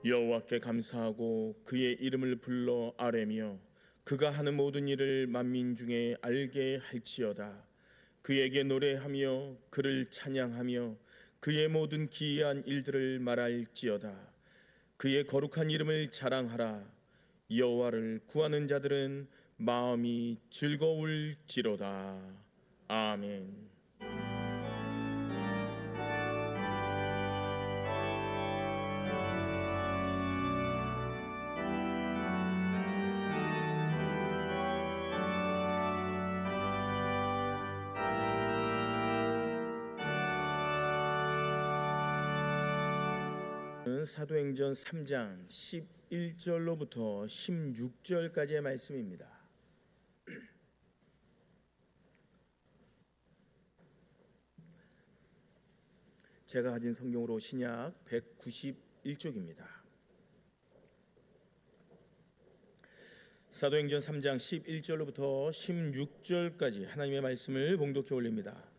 여호와께 감사하고 그의 이름을 불러 아뢰며 그가 하는 모든 일을 만민 중에 알게 할지어다. 그에게 노래하며 그를 찬양하며 그의 모든 기이한 일들을 말할지어다. 그의 거룩한 이름을 자랑하라. 여호와를 구하는 자들은 마음이 즐거울지로다. 아멘. 사도행전 3장 11절로부터 16절까지의 말씀입니다. 제가 가진 성경으로 신약 191쪽입니다. 사도행전 3장 11절로부터 16절까지 하나님의 말씀을 봉독해 올립니다.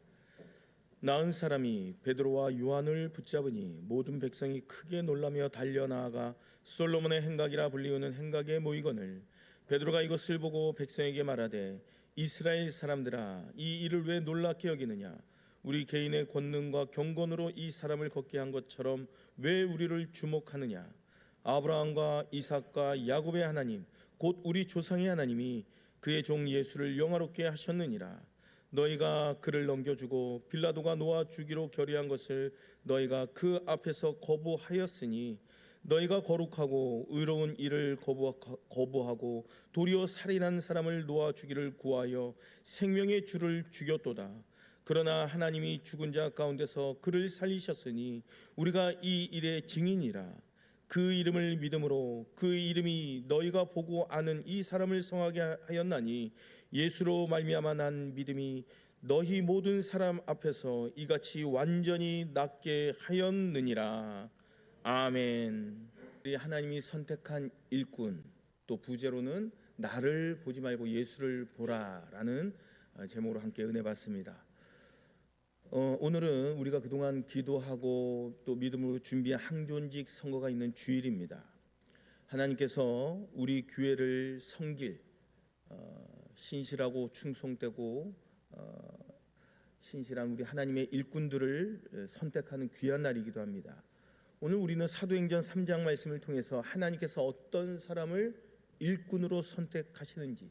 나은 사람이 베드로와 요한을 붙잡으니 모든 백성이 크게 놀라며 달려나아가 솔로몬의 행각이라 불리우는 행각에 모이거늘 베드로가 이것을 보고 백성에게 말하되 이스라엘 사람들아 이 일을 왜 놀랍게 여기느냐. 우리 개인의 권능과 경건으로 이 사람을 걷게 한 것처럼 왜 우리를 주목하느냐. 아브라함과 이삭과 야곱의 하나님 곧 우리 조상의 하나님이 그의 종 예수를 영화롭게 하셨느니라. 너희가 그를 넘겨주고 빌라도가 놓아 주기로 결의한 것을 너희가 그 앞에서 거부하였으니 너희가 거룩하고 의로운 일을 거부하고 도리어 살인한 사람을 놓아 주기를 구하여 생명의 주를 죽였도다. 그러나 하나님이 죽은 자 가운데서 그를 살리셨으니 우리가 이 일의 증인이라. 그 이름을 믿음으로 그 이름이 너희가 보고 아는 이 사람을 성하게 하였나니 예수로 말미암아 난 믿음이 너희 모든 사람 앞에서 이같이 완전히 낫게 하였느니라. 아멘. 하나님이 선택한 일꾼, 또 부제로는 나를 보지 말고 예수를 보라라는 제목으로 함께 은혜 받습니다. 오늘은 우리가 그동안 기도하고 또 믿음으로 준비한 항존직 선거가 있는 주일입니다. 하나님께서 우리 교회를 섬길 신실하고 충성되고 신실한 우리 하나님의 일꾼들을 선택하는 귀한 날이기도 합니다. 오늘 우리는 사도행전 3장 말씀을 통해서 하나님께서 어떤 사람을 일꾼으로 선택하시는지,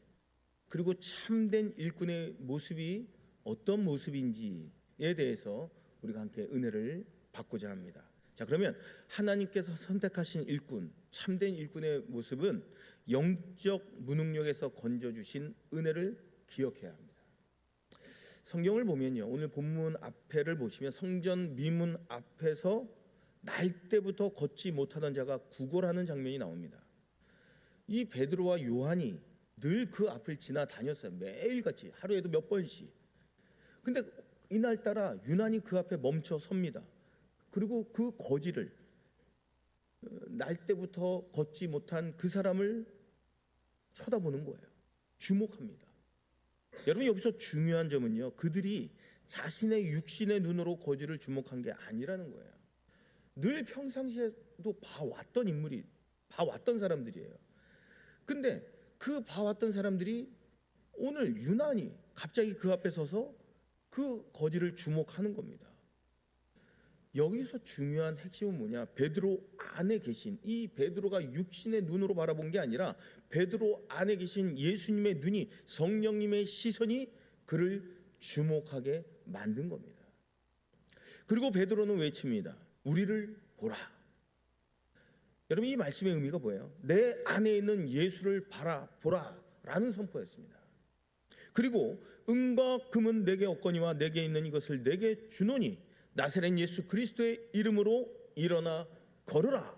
그리고 참된 일꾼의 모습이 어떤 모습인지에 대해서 우리가 함께 은혜를 받고자 합니다. 자, 그러면 하나님께서 선택하신 일꾼, 참된 일꾼의 모습은 영적 무능력에서 건져주신 은혜를 기억해야 합니다. 성경을 보면요, 오늘 본문 앞에를 보시면 성전 미문 앞에서 날 때부터 걷지 못하던 자가 구걸하는 장면이 나옵니다. 이 베드로와 요한이 늘 그 앞을 지나다녔어요. 매일같이 하루에도 몇 번씩. 근데 이날따라 유난히 그 앞에 멈춰 섭니다. 그리고 그 거지를, 날 때부터 걷지 못한 그 사람을 쳐다보는 거예요. 주목합니다. 여러분, 여기서 중요한 점은요, 그들이 자신의 육신의 눈으로 거지를 주목한 게 아니라는 거예요. 늘 평상시에도 봐왔던 인물이, 봐왔던 사람들이에요. 근데 그 봐왔던 사람들이 오늘 유난히 갑자기 그 앞에 서서 그 거지를 주목하는 겁니다. 여기서 중요한 핵심은 뭐냐? 베드로 안에 계신, 이 베드로가 육신의 눈으로 바라본 게 아니라 베드로 안에 계신 예수님의 눈이, 성령님의 시선이 그를 주목하게 만든 겁니다. 그리고 베드로는 외칩니다. 우리를 보라. 여러분, 이 말씀의 의미가 뭐예요? 내 안에 있는 예수를 바라보라 라는 선포였습니다. 그리고 은과 금은 내게 없거니와 내게 있는 이것을 내게 주노니 나사렛 예수 그리스도의 이름으로 일어나 걸으라,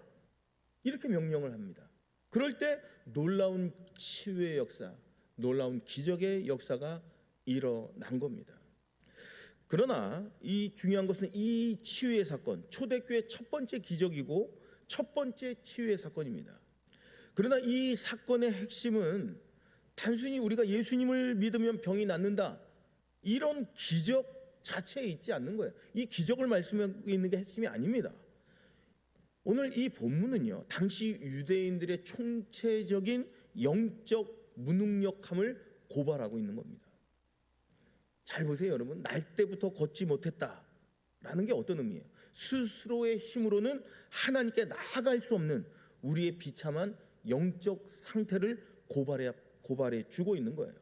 이렇게 명령을 합니다. 그럴 때 놀라운 치유의 역사, 놀라운 기적의 역사가 일어난 겁니다. 그러나 이 중요한 것은 이 치유의 사건, 초대교회 첫 번째 기적이고 첫 번째 치유의 사건입니다. 그러나 이 사건의 핵심은 단순히 우리가 예수님을 믿으면 병이 낫는다, 이런 기적 자체에 있지 않는 거예요. 이 기적을 말씀하고 있는 게 핵심이 아닙니다. 오늘 이 본문은요, 당시 유대인들의 총체적인 영적 무능력함을 고발하고 있는 겁니다. 잘 보세요, 여러분. 날 때부터 걷지 못했다라는 게 어떤 의미예요? 스스로의 힘으로는 하나님께 나아갈 수 없는 우리의 비참한 영적 상태를 고발해 주고 있는 거예요.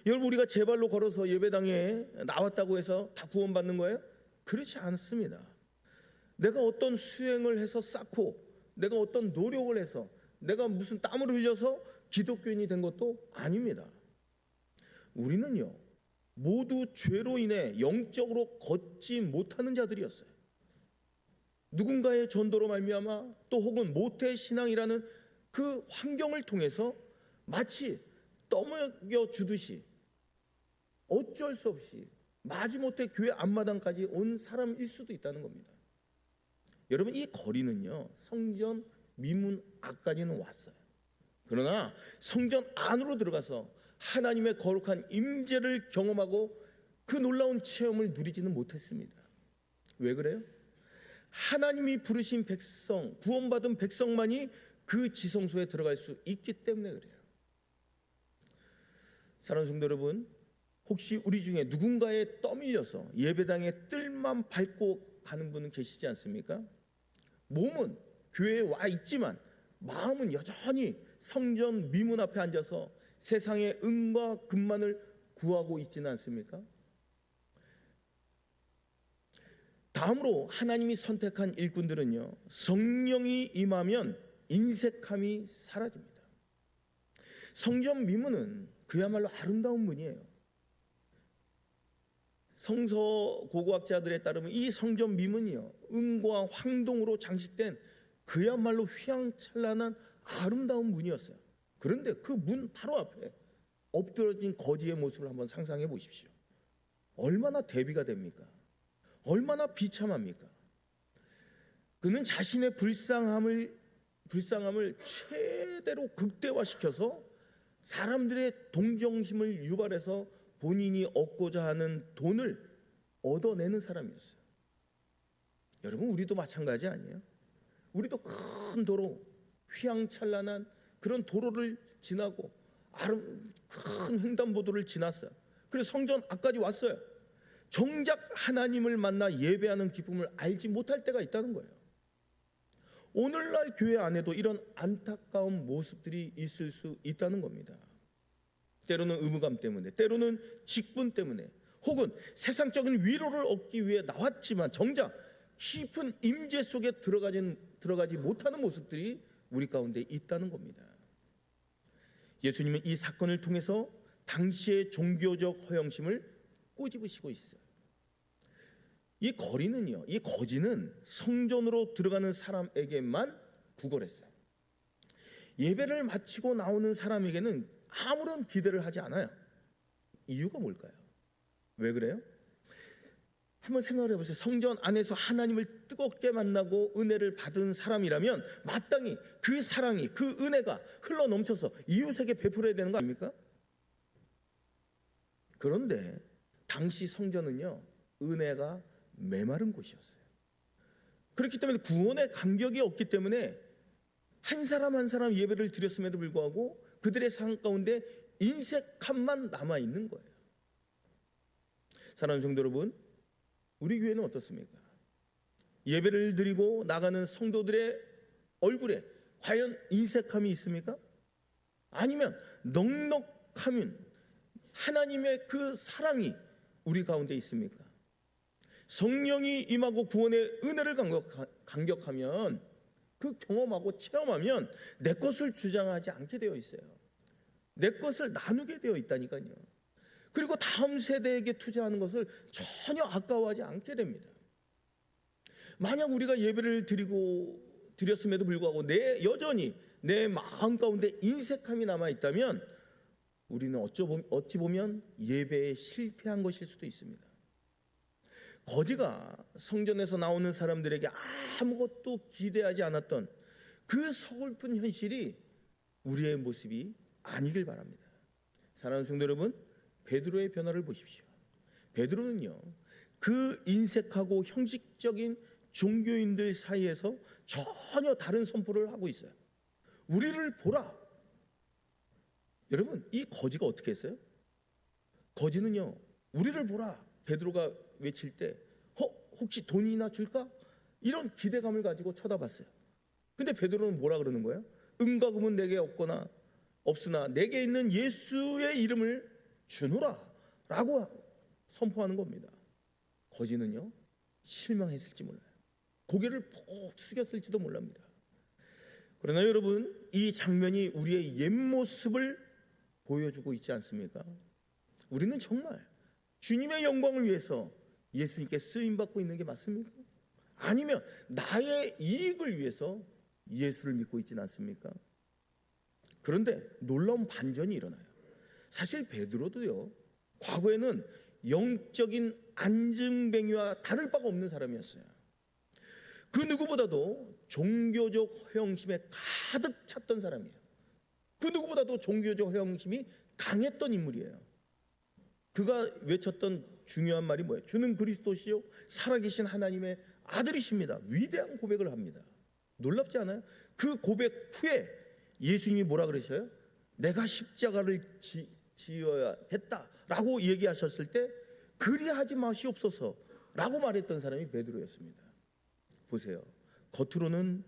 여러분, 우리가 제 발로 걸어서 예배당에 나왔다고 해서 다 구원받는 거예요? 그렇지 않습니다. 내가 어떤 수행을 해서 쌓고, 내가 어떤 노력을 해서, 내가 무슨 땀을 흘려서 기독교인이 된 것도 아닙니다. 우리는요, 모두 죄로 인해 영적으로 걷지 못하는 자들이었어요. 누군가의 전도로 말미암아 또 혹은 모태 신앙이라는 그 환경을 통해서 마치 떠먹여 주듯이 어쩔 수 없이 마지못해 교회 앞마당까지 온 사람일 수도 있다는 겁니다. 여러분, 이 거리는요, 성전 미문 앞까지는 왔어요. 그러나 성전 안으로 들어가서 하나님의 거룩한 임재를 경험하고 그 놀라운 체험을 누리지는 못했습니다. 왜 그래요? 하나님이 부르신 백성, 구원받은 백성만이 그 지성소에 들어갈 수 있기 때문에 그래요. 사랑하는 성도 여러분, 혹시 우리 중에 누군가에 떠밀려서 예배당에 뜰만 밟고 가는 분은 계시지 않습니까? 몸은 교회에 와 있지만 마음은 여전히 성전 미문 앞에 앉아서 세상의 은과 금만을 구하고 있지는 않습니까? 다음으로 하나님이 선택한 일꾼들은요, 성령이 임하면 인색함이 사라집니다. 성전 미문은 그야말로 아름다운 문이에요. 성서 고고학자들에 따르면 이 성전 미문이요, 은과 황동으로 장식된 그야말로 휘황찬란한 아름다운 문이었어요. 그런데 그 문 바로 앞에 엎드러진 거지의 모습을 한번 상상해 보십시오. 얼마나 대비가 됩니까? 얼마나 비참합니까? 그는 자신의 불쌍함을 최대로 극대화시켜서 사람들의 동정심을 유발해서 본인이 얻고자 하는 돈을 얻어내는 사람이었어요. 여러분, 우리도 마찬가지 아니에요? 우리도 큰 도로, 휘황찬란한 그런 도로를 지나고 큰 횡단보도를 지났어요. 그래서 성전 앞까지 왔어요. 정작 하나님을 만나 예배하는 기쁨을 알지 못할 때가 있다는 거예요. 오늘날 교회 안에도 이런 안타까운 모습들이 있을 수 있다는 겁니다. 때로는 의무감 때문에, 때로는 직분 때문에, 혹은 세상적인 위로를 얻기 위해 나왔지만 정작 깊은 임재 속에 들어가지 못하는 모습들이 우리 가운데 있다는 겁니다. 예수님은 이 사건을 통해서 당시의 종교적 허영심을 꼬집으시고 있어요. 이 거리는요, 이 거지는 성전으로 들어가는 사람에게만 구걸했어요. 예배를 마치고 나오는 사람에게는 아무런 기대를 하지 않아요. 이유가 뭘까요? 왜 그래요? 한번 생각을 해보세요. 성전 안에서 하나님을 뜨겁게 만나고 은혜를 받은 사람이라면 마땅히 그 사랑이, 그 은혜가 흘러넘쳐서 이웃에게 베풀어야 되는 거 아닙니까? 그런데 당시 성전은요, 은혜가 메마른 곳이었어요. 그렇기 때문에 구원의 간격이 없기 때문에 한 사람 한 사람 예배를 드렸음에도 불구하고 그들의 삶 가운데 인색함만 남아있는 거예요. 사랑하는 성도 여러분, 우리 교회는 어떻습니까? 예배를 드리고 나가는 성도들의 얼굴에 과연 인색함이 있습니까? 아니면 넉넉함인 하나님의 그 사랑이 우리 가운데 있습니까? 성령이 임하고 구원의 은혜를 감격하면, 그 경험하고 체험하면 내 것을 주장하지 않게 되어 있어요. 내 것을 나누게 되어 있다니까요. 그리고 다음 세대에게 투자하는 것을 전혀 아까워하지 않게 됩니다. 만약 우리가 예배를 드렸음에도 불구하고 여전히 내 마음 가운데 인색함이 남아있다면 우리는 어찌 보면 예배에 실패한 것일 수도 있습니다. 거지가 성전에서 나오는 사람들에게 아무것도 기대하지 않았던 그 서글픈 현실이 우리의 모습이 아니길 바랍니다. 사랑하는 성도 여러분, 베드로의 변화를 보십시오. 베드로는요, 그 인색하고 형식적인 종교인들 사이에서 전혀 다른 선포를 하고 있어요. 우리를 보라. 여러분, 이 거지가 어떻게 했어요? 거지는요, 우리를 보라. 베드로가 외칠 때 혹시 돈이나 줄까? 이런 기대감을 가지고 쳐다봤어요. 근데 베드로는 뭐라 그러는 거예요? 은과 금은 내게 없으나 내게 있는 예수의 이름을 주노라 라고 선포하는 겁니다. 거지는요, 실망했을지 몰라요. 고개를 푹 숙였을지도 몰랍니다. 그러나 여러분, 이 장면이 우리의 옛 모습을 보여주고 있지 않습니까? 우리는 정말 주님의 영광을 위해서 예수님께 쓰임받고 있는 게 맞습니까? 아니면 나의 이익을 위해서 예수를 믿고 있지는 않습니까? 그런데 놀라운 반전이 일어나요. 사실 베드로도요, 과거에는 영적인 안증뱅이와 다를 바가 없는 사람이었어요. 그 누구보다도 종교적 허영심에 가득 찼던 사람이에요. 그 누구보다도 종교적 허영심이 강했던 인물이에요. 그가 외쳤던 중요한 말이 뭐예요? 주는 그리스도시요 살아계신 하나님의 아들이십니다. 위대한 고백을 합니다. 놀랍지 않아요? 그 고백 후에 예수님이 뭐라 그러셔요? 내가 십자가를 지어야겠다라고 얘기하셨을 때 그리하지 마시옵소서 라고 말했던 사람이 베드로였습니다. 보세요. 겉으로는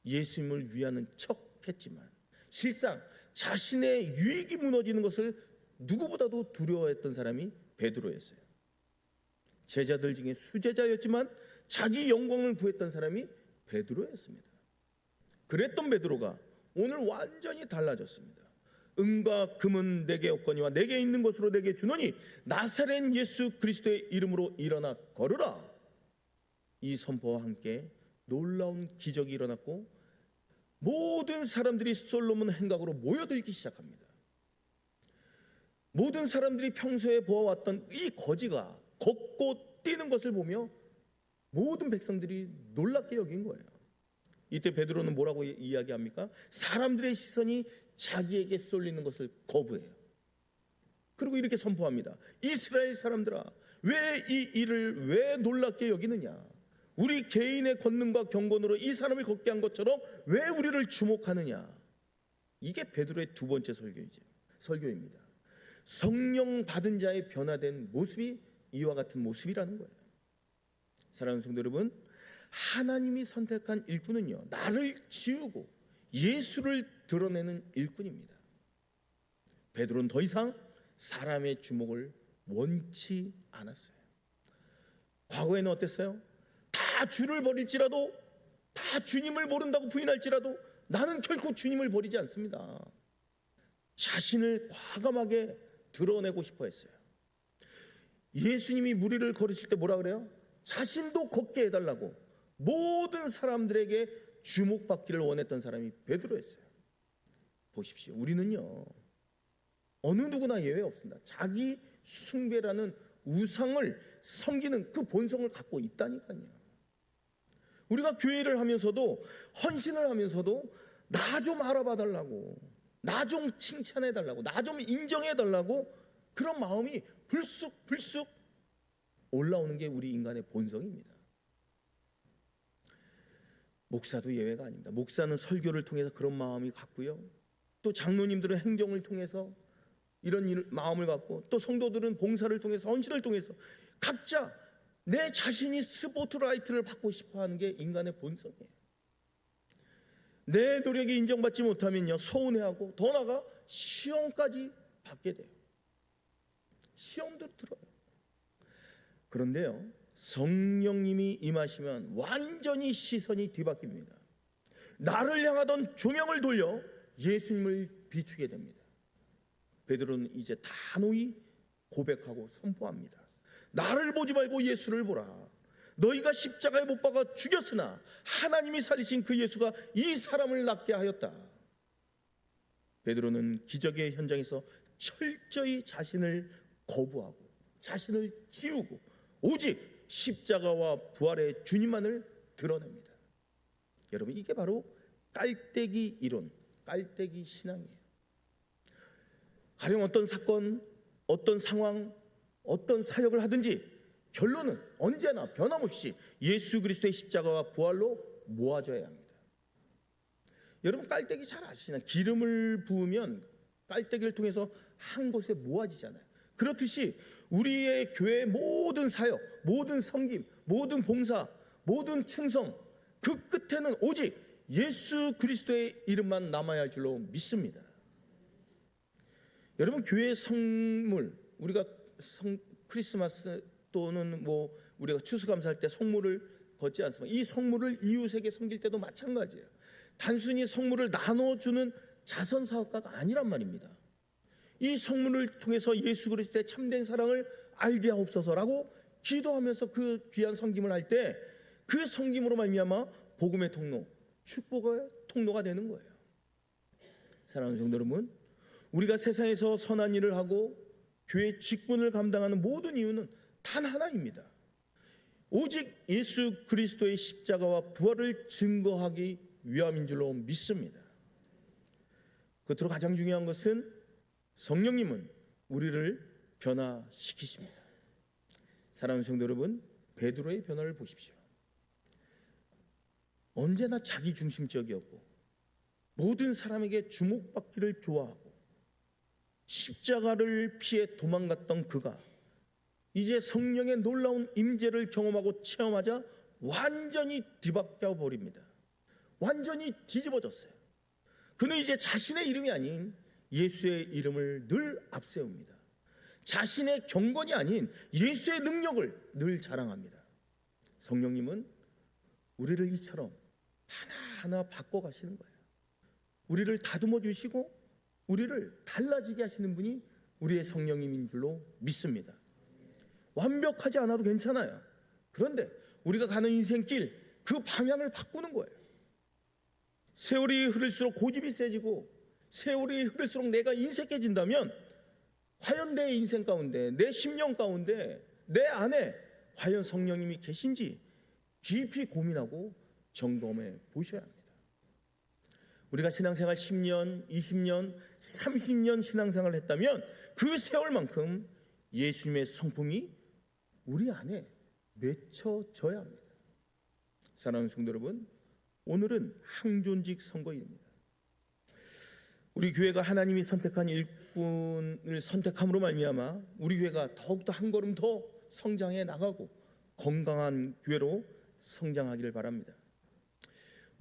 예수님을 위하는 척 했지만 실상 자신의 유익이 무너지는 것을 누구보다도 두려워했던 사람이 베드로였어요. 제자들 중에 수제자였지만 자기 영광을 구했던 사람이 베드로였습니다. 그랬던 베드로가 오늘 완전히 달라졌습니다. 은과 금은 내게 없거니와 내게 있는 것으로 내게 주노니 나사렛 예수 그리스도의 이름으로 일어나 걸으라. 이 선포와 함께 놀라운 기적이 일어났고 모든 사람들이 솔로몬 행각으로 모여들기 시작합니다. 모든 사람들이 평소에 보아왔던 이 거지가 걷고 뛰는 것을 보며 모든 백성들이 놀랍게 여긴 거예요. 이때 베드로는 뭐라고 이야기합니까? 사람들의 시선이 자기에게 쏠리는 것을 거부해요. 그리고 이렇게 선포합니다. 이스라엘 사람들아, 왜 이 일을 왜 놀랍게 여기느냐? 우리 개인의 권능과 경건으로 이 사람을 걷게 한 것처럼 왜 우리를 주목하느냐? 이게 베드로의 두 번째 설교입니다. 성령 받은 자의 변화된 모습이 이와 같은 모습이라는 거예요. 사랑하는 성도 여러분, 하나님이 선택한 일꾼은요, 나를 지우고 예수를 드러내는 일꾼입니다. 베드로는 더 이상 사람의 주목을 원치 않았어요. 과거에는 어땠어요? 다 주를 버릴지라도, 다 주님을 모른다고 부인할지라도 나는 결코 주님을 버리지 않습니다. 자신을 과감하게 드러내고 싶어 했어요. 예수님이 무리를 걸으실 때 뭐라 그래요? 자신도 걷게 해달라고 모든 사람들에게 주목받기를 원했던 사람이 베드로였어요. 보십시오. 우리는요, 어느 누구나 예외 없습니다. 자기 숭배라는 우상을 섬기는 그 본성을 갖고 있다니까요. 우리가 교회를 하면서도, 헌신을 하면서도 나 좀 알아봐 달라고, 나 좀 칭찬해 달라고, 나 좀 인정해 달라고 그런 마음이 불쑥 올라오는 게 우리 인간의 본성입니다. 목사도 예외가 아닙니다. 목사는 설교를 통해서 그런 마음이 갖고요, 또 장로님들은 행정을 통해서 이런 마음을 갖고, 또 성도들은 봉사를 통해서, 헌신을 통해서 각자 내 자신이 스포트라이트를 받고 싶어하는 게 인간의 본성이에요. 내 노력이 인정받지 못하면요, 서운해하고 더 나아가 시험까지 받게 돼요. 시험도 들어요. 그런데요, 성령님이 임하시면 완전히 시선이 뒤바뀝니다. 나를 향하던 조명을 돌려 예수님을 비추게 됩니다. 베드로는 이제 단호히 고백하고 선포합니다. 나를 보지 말고 예수를 보라. 너희가 십자가에 못 박아 죽였으나 하나님이 살리신 그 예수가 이 사람을 낫게 하였다. 베드로는 기적의 현장에서 철저히 자신을 거부하고 자신을 지우고 오직 십자가와 부활의 주님만을 드러냅니다. 여러분, 이게 바로 깔때기 이론, 깔때기 신앙이에요. 가령 어떤 사건, 어떤 상황, 어떤 사역을 하든지 결론은 언제나 변함없이 예수 그리스도의 십자가와 부활로 모아져야 합니다. 여러분 깔때기 잘 아시나요? 기름을 부으면 깔때기를 통해서 한 곳에 모아지잖아요. 그렇듯이 우리의 교회의 모든 사역, 모든 섬김, 모든 봉사, 모든 충성, 그 끝에는 오직 예수 그리스도의 이름만 남아야 할 줄로 믿습니다. 여러분 교회의 성물, 우리가 크리스마스 또는 우리가 추수감사할 때 성물을 걷지 않습니까? 이 성물을 이웃에게 섬길 때도 마찬가지예요. 단순히 성물을 나눠주는 자선사업가가 아니란 말입니다. 이 성물을 통해서 예수 그리스도의 참된 사랑을 알게 하옵소서라고 기도하면서 그 귀한 섬김을 할 때 그 섬김으로 말미암아 복음의 통로, 축복의 통로가 되는 거예요. 사랑하는 성도 여러분, 우리가 세상에서 선한 일을 하고 교회 직분을 감당하는 모든 이유는 단 하나입니다. 오직 예수 그리스도의 십자가와 부활을 증거하기 위함인 줄로 믿습니다. 끝으로 가장 중요한 것은 성령님은 우리를 변화시키십니다. 사랑하는 성도 여러분, 베드로의 변화를 보십시오. 언제나 자기중심적이었고 모든 사람에게 주목받기를 좋아하고 십자가를 피해 도망갔던 그가 이제 성령의 놀라운 임재를 경험하고 체험하자 완전히 뒤바뀌어 버립니다. 완전히 뒤집어졌어요. 그는 이제 자신의 이름이 아닌 예수의 이름을 늘 앞세웁니다. 자신의 경건이 아닌 예수의 능력을 늘 자랑합니다. 성령님은 우리를 이처럼 하나하나 바꿔가시는 거예요. 우리를 다듬어 주시고 우리를 달라지게 하시는 분이 우리의 성령님인 줄로 믿습니다. 완벽하지 않아도 괜찮아요. 그런데 우리가 가는 인생길 그 방향을 바꾸는 거예요. 세월이 흐를수록 고집이 세지고 세월이 흐를수록 내가 인색해진다면 과연 내 인생 가운데, 내 심령 가운데, 내 안에 과연 성령님이 계신지 깊이 고민하고 점검해 보셔야 합니다. 우리가 신앙생활 10년, 20년, 30년 신앙생활을 했다면 그 세월만큼 예수님의 성품이 우리 안에 맺혀져야 합니다. 사랑하는 성도 여러분, 오늘은 항존직 선거일입니다. 우리 교회가 하나님이 선택한 일꾼을 선택함으로 말미암아 우리 교회가 더욱더 한 걸음 더 성장해 나가고 건강한 교회로 성장하기를 바랍니다.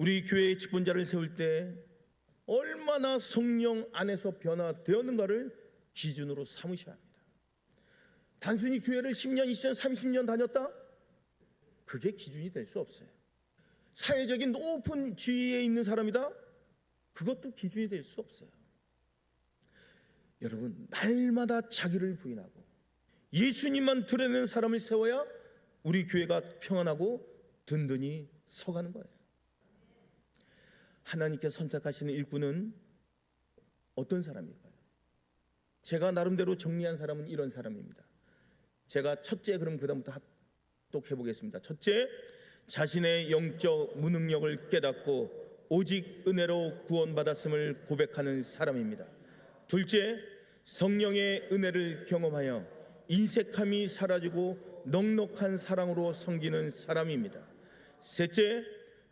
우리 교회의 직분자를 세울 때 얼마나 성령 안에서 변화되었는가를 기준으로 삼으셔야 합니다. 단순히 교회를 10년, 20년, 30년 다녔다? 그게 기준이 될 수 없어요. 사회적인 높은 지위에 있는 사람이다? 그것도 기준이 될 수 없어요. 여러분, 날마다 자기를 부인하고 예수님만 드러내는 사람을 세워야 우리 교회가 평안하고 든든히 서가는 거예요. 하나님께서 선택하시는 일꾼은 어떤 사람일까요? 제가 나름대로 정리한 사람은 이런 사람입니다. 제가 첫째, 그럼 그다음부터 합독해 보겠습니다. 첫째, 자신의 영적 무능력을 깨닫고 오직 은혜로 구원받았음을 고백하는 사람입니다. 둘째, 성령의 은혜를 경험하여 인색함이 사라지고 넉넉한 사랑으로 섬기는 사람입니다. 셋째,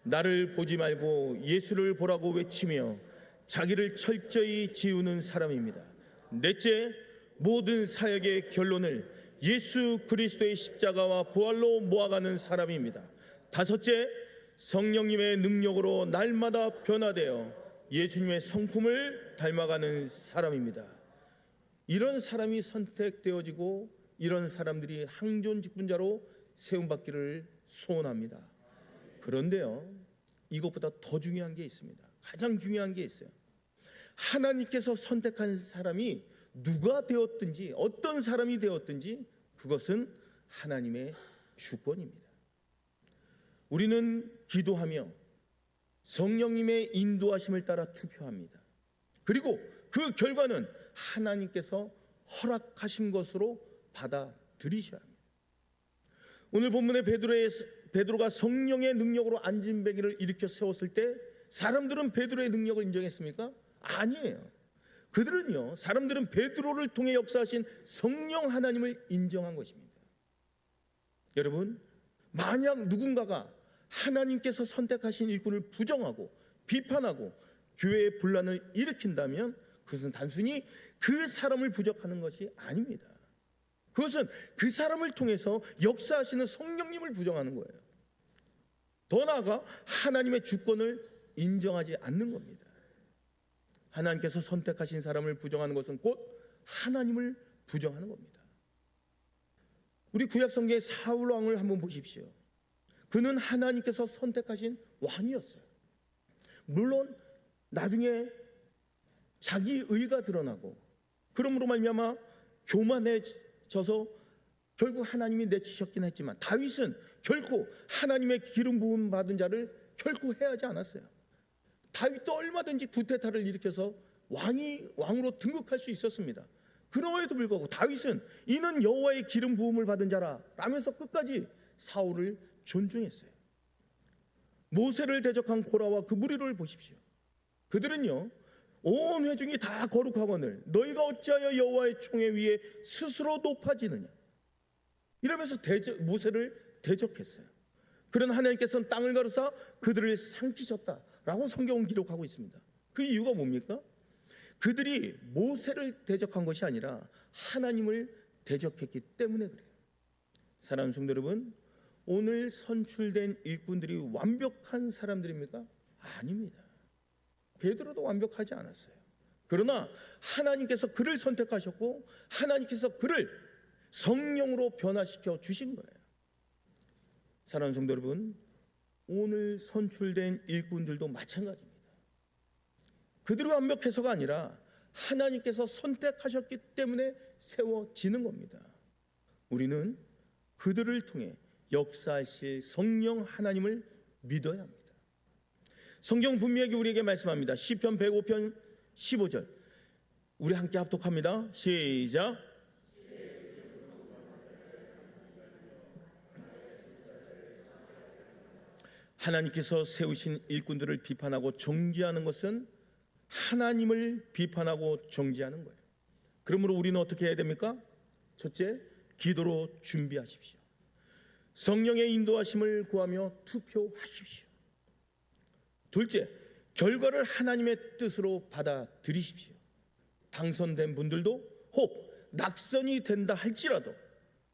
나를 보지 말고 예수를 보라고 외치며 자기를 철저히 지우는 사람입니다. 넷째, 모든 사역의 결론을 예수 그리스도의 십자가와 부활로 모아가는 사람입니다. 다섯째, 성령님의 능력으로 날마다 변화되어 예수님의 성품을 닮아가는 사람입니다. 이런 사람이 선택되어지고 이런 사람들이 항존 직분자로 세움받기를 소원합니다. 그런데요, 이것보다 더 중요한 게 있습니다. 가장 중요한 게 있어요. 하나님께서 선택한 사람이 누가 되었든지 어떤 사람이 되었든지 그것은 하나님의 주권입니다. 우리는 기도하며 성령님의 인도하심을 따라 투표합니다. 그리고 그 결과는 하나님께서 허락하신 것으로 받아들이셔야 합니다. 오늘 본문의 베드로가 성령의 능력으로 안진뱅이를 일으켜 세웠을 때 사람들은 베드로의 능력을 인정했습니까? 아니에요. 그들은요, 사람들은 베드로를 통해 역사하신 성령 하나님을 인정한 것입니다. 여러분, 만약 누군가가 하나님께서 선택하신 일꾼을 부정하고 비판하고 교회의 분란을 일으킨다면 그것은 단순히 그 사람을 부정하는 것이 아닙니다. 그것은 그 사람을 통해서 역사하시는 성령님을 부정하는 거예요. 더 나아가 하나님의 주권을 인정하지 않는 겁니다. 하나님께서 선택하신 사람을 부정하는 것은 곧 하나님을 부정하는 겁니다. 우리 구약성경의 사울 왕을 한번 보십시오. 그는 하나님께서 선택하신 왕이었어요. 물론 나중에 자기 의가 드러나고 그러므로 말미암아 교만해져서 결국 하나님이 내치셨긴 했지만 다윗은 결코 하나님의 기름 부음 받은 자를 결코 해하지 않았어요. 다윗도 얼마든지 구테타를 일으켜서 왕으로 등극할 수 있었습니다. 그럼에도 불구하고 다윗은 이는 여호와의 기름 부음을 받은 자라 라면서 끝까지 사울을 존중했어요. 모세를 대적한 고라와 그 무리를 보십시오. 그들은요 온 회중이 다 거룩하거늘 너희가 어찌하여 여호와의 총회 위에 스스로 높아지느냐 이러면서 모세를 대적했어요. 그런 하나님께서는 땅을 가르사 그들을 삼키셨다라고 성경은 기록하고 있습니다. 그 이유가 뭡니까? 그들이 모세를 대적한 것이 아니라 하나님을 대적했기 때문에 그래요. 사랑하는 성도 여러분, 오늘 선출된 일꾼들이 완벽한 사람들입니까? 아닙니다. 베드로도 완벽하지 않았어요. 그러나 하나님께서 그를 선택하셨고 하나님께서 그를 성령으로 변화시켜 주신 거예요. 사랑하는 성도 여러분, 오늘 선출된 일꾼들도 마찬가지입니다. 그들이 완벽해서가 아니라 하나님께서 선택하셨기 때문에 세워지는 겁니다. 우리는 그들을 통해 역사하실 성령 하나님을 믿어야 합니다. 성경 분명하게 우리에게 말씀합니다. 시편 105편 15절 우리 함께 합독합니다. 시작. 하나님께서 세우신 일꾼들을 비판하고 정죄하는 것은 하나님을 비판하고 정죄하는 거예요. 그러므로 우리는 어떻게 해야 됩니까? 첫째, 기도로 준비하십시오. 성령의 인도하심을 구하며 투표하십시오. 둘째, 결과를 하나님의 뜻으로 받아들이십시오. 당선된 분들도 혹 낙선이 된다 할지라도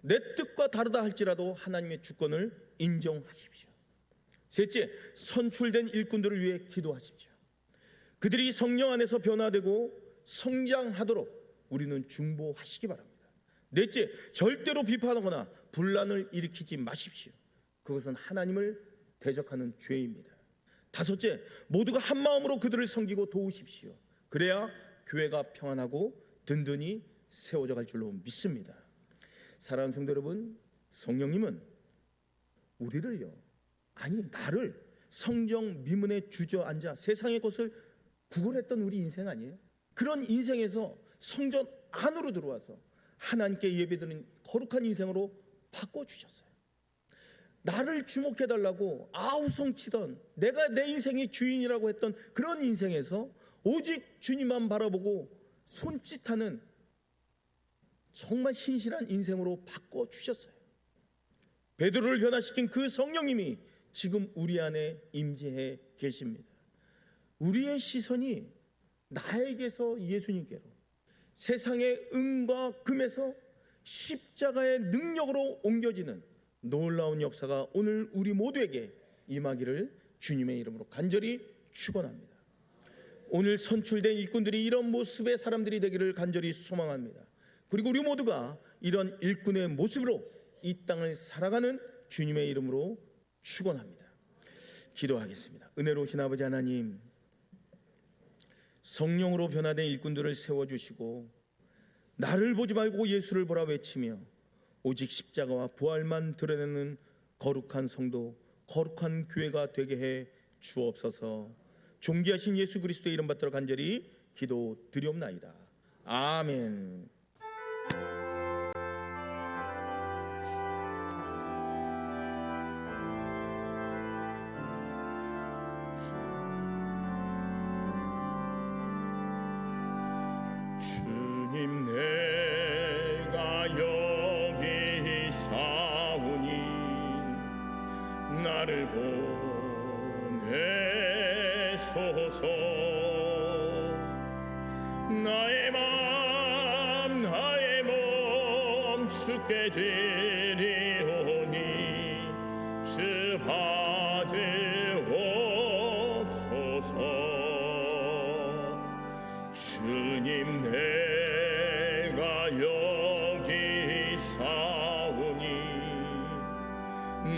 내 뜻과 다르다 할지라도 하나님의 주권을 인정하십시오. 셋째, 선출된 일꾼들을 위해 기도하십시오. 그들이 성령 안에서 변화되고 성장하도록 우리는 중보하시기 바랍니다. 넷째, 절대로 비판하거나 분란을 일으키지 마십시오. 그것은 하나님을 대적하는 죄입니다. 다섯째, 모두가 한 마음으로 그들을 섬기고 도우십시오. 그래야 교회가 평안하고 든든히 세워져 갈 줄로 믿습니다. 사랑하는 성도 여러분, 성령님은 우리를요, 아니 나를 성령 미문에 주저앉아 세상의 것을 구걸했던 우리 인생 아니에요? 그런 인생에서 성전 안으로 들어와서 하나님께 예배드리는 거룩한 인생으로 바꿔주셨어요. 나를 주목해달라고 아우성치던 내가 내 인생의 주인이라고 했던 그런 인생에서 오직 주님만 바라보고 손짓하는 정말 신실한 인생으로 바꿔주셨어요. 베드로를 변화시킨 그 성령님이 지금 우리 안에 임재해 계십니다. 우리의 시선이 나에게서 예수님께로, 세상의 은과 금에서 십자가의 능력으로 옮겨지는 놀라운 역사가 오늘 우리 모두에게 임하기를 주님의 이름으로 간절히 축원합니다. 오늘 선출된 일꾼들이 이런 모습의 사람들이 되기를 간절히 소망합니다. 그리고 우리 모두가 이런 일꾼의 모습으로 이 땅을 살아가는 주님의 이름으로 축원합니다. 기도하겠습니다. 은혜로우신 아버지 하나님, 성령으로 변화된 일꾼들을 세워주시고 나를 보지 말고 예수를 보라 외치며 오직 십자가와 부활만 드러내는 거룩한 성도, 거룩한 교회가 되게 해 주옵소서. 존귀하신 예수 그리스도의 이름 받들어 간절히 기도드리옵나이다. 아멘. 주님 내가 여기 사오니 나의 맘 나의 몸 주께 드리오니 주 받으옵소서. 주님 내가 여기 사오니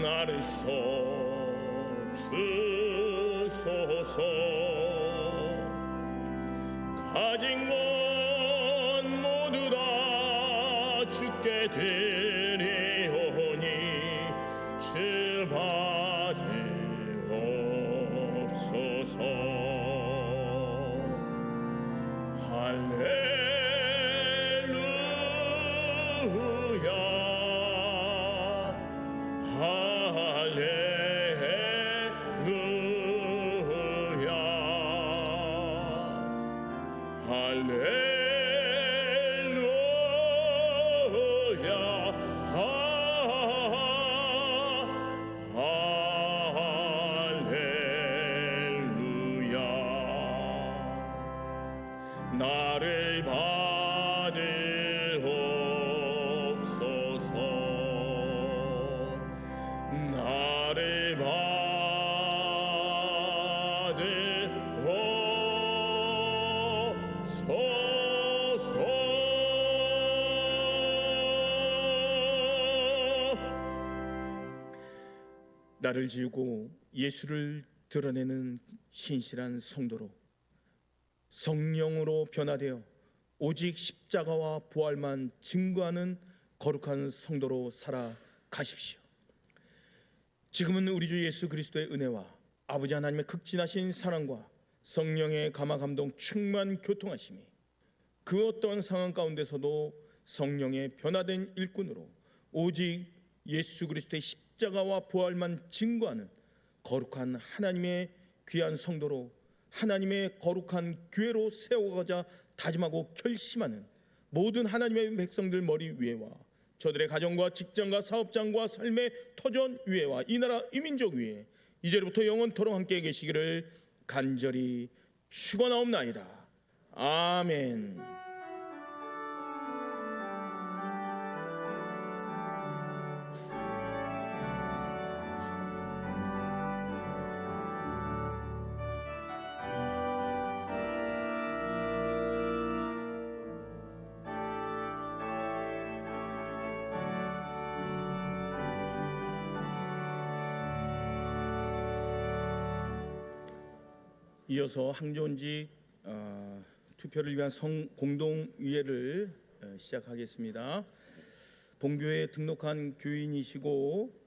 나를 써주소서. 가진 것 모두 다 주께 드리오니 주 받으옵소서. 할렐루야 할렐루야 할렐루야 할렐루야. 나를 받으옵소서. 나를 나를 지우고 예수를 드러내는 신실한 성도로 성령으로 변화되어 오직 십자가와 부활만 증거하는 거룩한 성도로 살아가십시오. 지금은 우리 주 예수 그리스도의 은혜와 아버지 하나님의 극진하신 사랑과 성령의 감화 감동 충만 교통하심이 그 어떠한 상황 가운데서도 성령의 변화된 일꾼으로 오직 예수 그리스도의 십자가와 부활만 증거하는 거룩한 하나님의 귀한 성도로 하나님의 거룩한 교회로 세워가자 다짐하고 결심하는 모든 하나님의 백성들 머리 위에와 저들의 가정과 직장과 사업장과 삶의 터전 위에와 이 나라 이 민족 위에 이제부터 영원토록 함께 계시기를 간절히 축원하옵나이다. 아멘. 이어서 항존직 투표를 위한 공동위회를 시작하겠습니다. 본교회에 등록한 교인이시고